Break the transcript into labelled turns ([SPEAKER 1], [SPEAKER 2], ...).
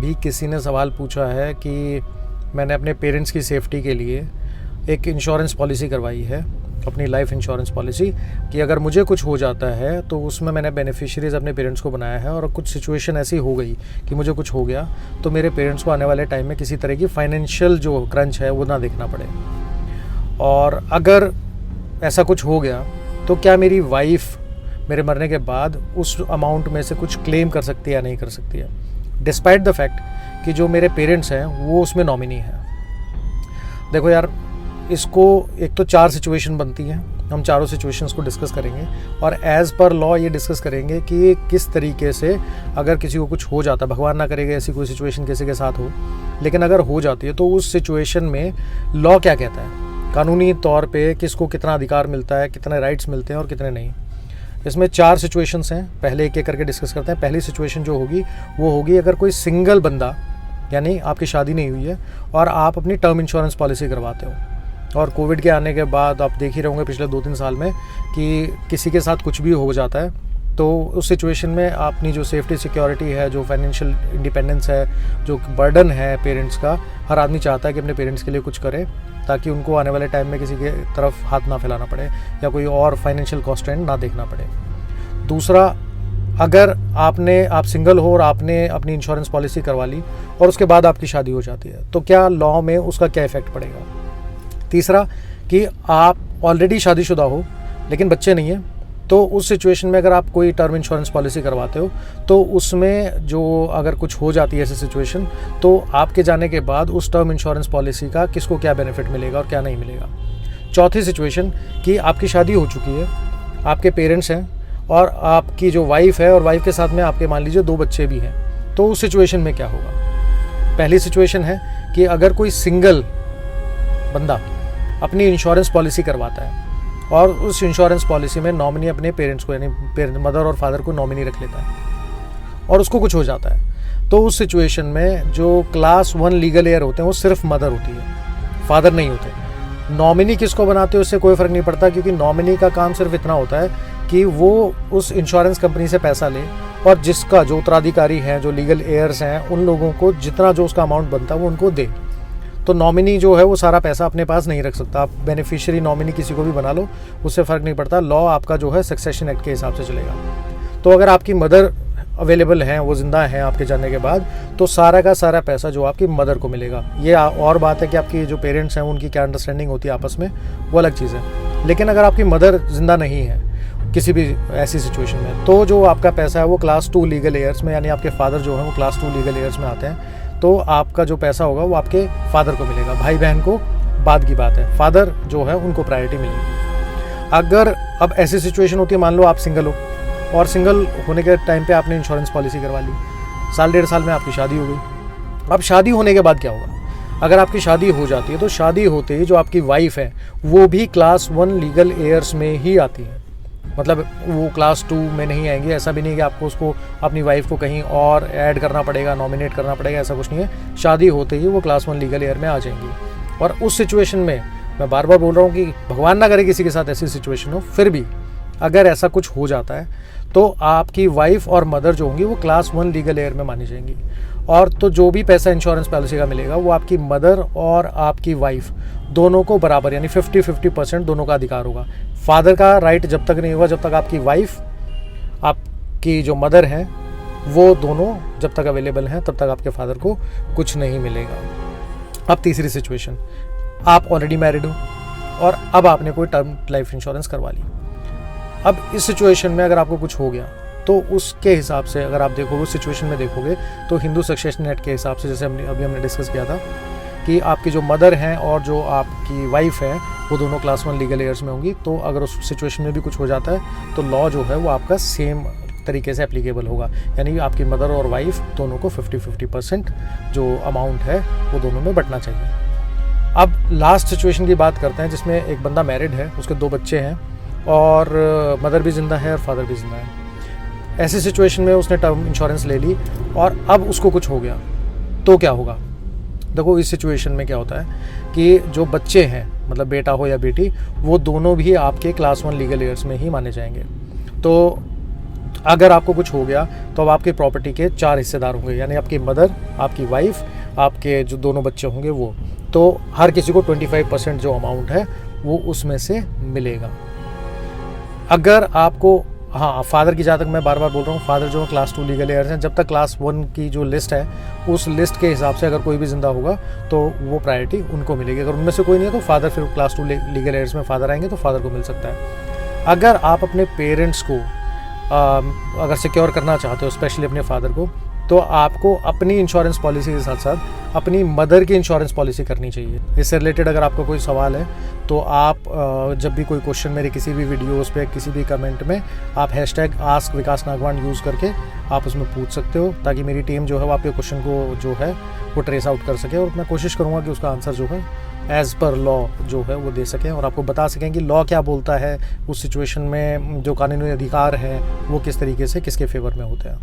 [SPEAKER 1] भी किसी ने सवाल पूछा है कि मैंने अपने पेरेंट्स की सेफ्टी के लिए एक इंश्योरेंस पॉलिसी करवाई है, अपनी लाइफ इंश्योरेंस पॉलिसी, कि अगर मुझे कुछ हो जाता है तो उसमें मैंने बेनिफिशियरीज़ अपने पेरेंट्स को बनाया है, और कुछ सिचुएशन ऐसी हो गई कि मुझे कुछ हो गया तो मेरे पेरेंट्स को आने वाले टाइम में किसी तरह की फाइनेंशियल जो क्रंच है वो ना देखना पड़े। और अगर ऐसा कुछ हो गया तो क्या मेरी वाइफ मेरे मरने के बाद उस अमाउंट में से कुछ क्लेम कर सकती है या नहीं कर सकती है, डिस्पाइट द फैक्ट कि जो मेरे पेरेंट्स हैं वो उसमें नॉमिनी हैं। देखो यार, इसको एक तो 4 सिचुएशन बनती हैं, हम चारों सिचुएशंस को डिस्कस करेंगे और एज़ पर लॉ ये डिस्कस करेंगे कि किस तरीके से अगर किसी को कुछ हो जाता, भगवान ना करेगा ऐसी कोई सिचुएशन किसी के साथ हो, लेकिन अगर हो जाती है तो उस सिचुएशन में लॉ क्या कहता है, कानूनी तौर पे किसको कितना अधिकार मिलता है, कितने राइट्स मिलते हैं और कितने नहीं। इसमें 4 सिचुएशंस हैं, पहले एक एक करके डिस्कस करते हैं। पहली सिचुएशन जो होगी वो होगी अगर कोई सिंगल बंदा, यानी आपकी शादी नहीं हुई है और आप अपनी टर्म इंश्योरेंस पॉलिसी करवाते हो, और कोविड के आने के बाद आप देख ही रहोगे पिछले 2-3 साल में कि किसी के साथ कुछ भी हो जाता है, तो उस सिचुएशन में अपनी जो सेफ्टी सिक्योरिटी है, जो फाइनेंशियल इंडिपेंडेंस है, जो बर्डन है पेरेंट्स का, हर आदमी चाहता है कि अपने पेरेंट्स के लिए कुछ करे ताकि उनको आने वाले टाइम में किसी के तरफ हाथ ना फैलाना पड़े या कोई और फाइनेंशियल कॉन्स्ट्रेंट ना देखना पड़े। दूसरा, अगर आप सिंगल हो और आपने अपनी इंश्योरेंस पॉलिसी करवा ली और उसके बाद आपकी शादी हो जाती है तो क्या लॉ में उसका क्या इफेक्ट पड़ेगा। तीसरा, कि आप ऑलरेडी शादीशुदा हो लेकिन बच्चे नहीं हैं, तो उस सिचुएशन में अगर आप कोई टर्म इंश्योरेंस पॉलिसी करवाते हो तो उसमें जो अगर कुछ हो जाती है ऐसी सिचुएशन, तो आपके जाने के बाद उस टर्म इंश्योरेंस पॉलिसी का किसको क्या बेनिफिट मिलेगा और क्या नहीं मिलेगा। चौथी सिचुएशन, कि आपकी शादी हो चुकी है, आपके पेरेंट्स हैं और आपकी जो वाइफ है और वाइफ के साथ में आपके मान लीजिए 2 बच्चे भी हैं, तो उस सिचुएशन में क्या होगा। पहली सिचुएशन है कि अगर कोई सिंगल बंदा अपनी इंश्योरेंस पॉलिसी करवाता है और उस इंश्योरेंस पॉलिसी में नॉमिनी अपने पेरेंट्स को, यानी मदर और फादर को नॉमिनी रख लेता है और उसको कुछ हो जाता है, तो उस सिचुएशन में जो क्लास 1 लीगल एयर होते हैं वो सिर्फ मदर होती है, फादर नहीं होते। नॉमिनी किसको बनाते हो उससे कोई फ़र्क नहीं पड़ता, क्योंकि नॉमिनी का काम सिर्फ इतना होता है कि वो उस इंश्योरेंस कंपनी से पैसा ले और जिसका जो उत्तराधिकारी हैं, जो लीगल एयर्स हैं, उन लोगों को जितना जो उसका अमाउंट बनता है वो उनको दे। तो नॉमिनी जो है वो सारा पैसा अपने पास नहीं रख सकता। आप बेनिफिशियरी नॉमिनी किसी को भी बना लो, उससे फ़र्क नहीं पड़ता, लॉ आपका जो है सक्सेशन एक्ट के हिसाब से चलेगा। तो अगर आपकी मदर अवेलेबल हैं, वो ज़िंदा हैं आपके जाने के बाद, तो सारा का सारा पैसा जो आपकी मदर को मिलेगा। ये और बात है कि आपकी जो पेरेंट्स हैं उनकी क्या अंडरस्टैंडिंग होती है आपस में, वो अलग चीज़ है। लेकिन अगर आपकी मदर ज़िंदा नहीं है किसी भी ऐसी सिचुएशन में, तो जो आपका पैसा है वो क्लास 2 लीगल एयर्स में, यानी आपके फादर जो है वो क्लास 2 लीगल एयर्स में आते हैं, तो आपका जो पैसा होगा वो आपके फादर को मिलेगा। भाई बहन को बाद की बात है, फादर जो है उनको प्रायोरिटी मिलेगी। अगर अब ऐसी सिचुएशन होती है, मान लो आप सिंगल हो और सिंगल होने के टाइम पे आपने इंश्योरेंस पॉलिसी करवा ली, 1.5 साल में आपकी शादी हो गई। अब शादी होने के बाद क्या होगा, अगर आपकी शादी हो जाती है तो शादी होते ही जो आपकी वाइफ है वो भी क्लास 1 लीगल एयर्स में ही आती है, मतलब वो क्लास 2 में नहीं आएंगी। ऐसा भी नहीं कि आपको उसको अपनी वाइफ को कहीं और ऐड करना पड़ेगा, नॉमिनेट करना पड़ेगा, ऐसा कुछ नहीं है। शादी होते ही वो क्लास 1 लीगल एयर में आ जाएंगी। और उस सिचुएशन में मैं बार बार बोल रहा हूँ कि भगवान ना करे किसी के साथ ऐसी सिचुएशन हो, फिर भी अगर ऐसा कुछ हो जाता है तो आपकी वाइफ और मदर जो होंगी वो क्लास 1 लीगल एयर में मानी जाएंगी। और तो जो भी पैसा इंश्योरेंस पॉलिसी का मिलेगा वो आपकी मदर और आपकी वाइफ दोनों को बराबर, यानी 50-50% दोनों का अधिकार होगा। फादर का राइट जब तक नहीं होगा जब तक आपकी वाइफ, आपकी जो मदर हैं, वो दोनों जब तक अवेलेबल हैं तब तक आपके फादर को कुछ नहीं मिलेगा। अब तीसरी सिचुएशन, आप ऑलरेडी मैरिड हो और अब आपने कोई टर्म लाइफ इंश्योरेंस करवा ली। अब इस सिचुएशन में अगर आपको कुछ हो गया तो उसके हिसाब से अगर आप देखोगे, उस सिचुएशन में देखोगे तो हिंदू सक्सेशन एक्ट के हिसाब से, जैसे हमने डिस्कस किया था कि आपकी जो मदर हैं और जो आपकी वाइफ है वो दोनों क्लास 1 लीगल एयर्स में होंगी, तो अगर उस सिचुएशन में भी कुछ हो जाता है तो लॉ जो है वो आपका सेम तरीके से एप्लीकेबल होगा, यानी आपकी मदर और वाइफ दोनों को 50-50% जो अमाउंट है वो दोनों में बंटना चाहिए। अब लास्ट सिचुएशन की बात करते हैं जिसमें एक बंदा मैरिड है, उसके 2 बच्चे हैं और मदर भी ज़िंदा है और फादर भी ज़िंदा है। ऐसी सिचुएशन में उसने टर्म इंश्योरेंस ले ली और अब उसको कुछ हो गया तो क्या होगा। देखो, इस सिचुएशन में क्या होता है कि जो बच्चे हैं, मतलब बेटा हो या बेटी, वो दोनों भी आपके क्लास 1 लीगल एयर्स में ही माने जाएंगे। तो अगर आपको कुछ हो गया तो अब आपकी प्रॉपर्टी के 4 हिस्सेदार होंगे, यानी आपकी मदर, आपकी वाइफ, आपके जो दोनों बच्चे होंगे वो। तो हर किसी को 25% जो अमाउंट है वो उसमें से मिलेगा। अगर आपको, हाँ, फादर की, जहाँ तक मैं बार बार बोल रहा हूँ, फादर जो है क्लास 2 लीगल एयर्स हैं, जब तक क्लास 1 की जो लिस्ट है उस लिस्ट के हिसाब से अगर कोई भी ज़िंदा होगा तो वो प्रायोरिटी उनको मिलेगी। अगर उनमें से कोई नहीं है तो फादर, फिर क्लास 2 लीगल एयर्स में फादर आएंगे तो फादर को मिल सकता है। अगर आप अपने पेरेंट्स को अगर सिक्योर करना चाहते हो, स्पेशली अपने फादर को, तो आपको अपनी इंश्योरेंस पॉलिसी के साथ साथ अपनी मदर की इंश्योरेंस पॉलिसी करनी चाहिए। इससे रिलेटेड अगर आपका कोई सवाल है तो आप जब भी कोई क्वेश्चन मेरे किसी भी वीडियोस पे, किसी भी कमेंट में आप #AskVikasNagwan यूज़ करके आप उसमें पूछ सकते हो, ताकि मेरी टीम जो है वो आपके क्वेश्चन को जो है वो ट्रेस आउट कर सके, और मैं कोशिश करूँगा कि उसका आंसर जो है एज़ पर लॉ जो है वो दे सकें, और आपको बता सकें कि लॉ क्या बोलता है उस सिचुएशन में, जो कानूनी अधिकार है वो किस तरीके से किसके फेवर में होते हैं।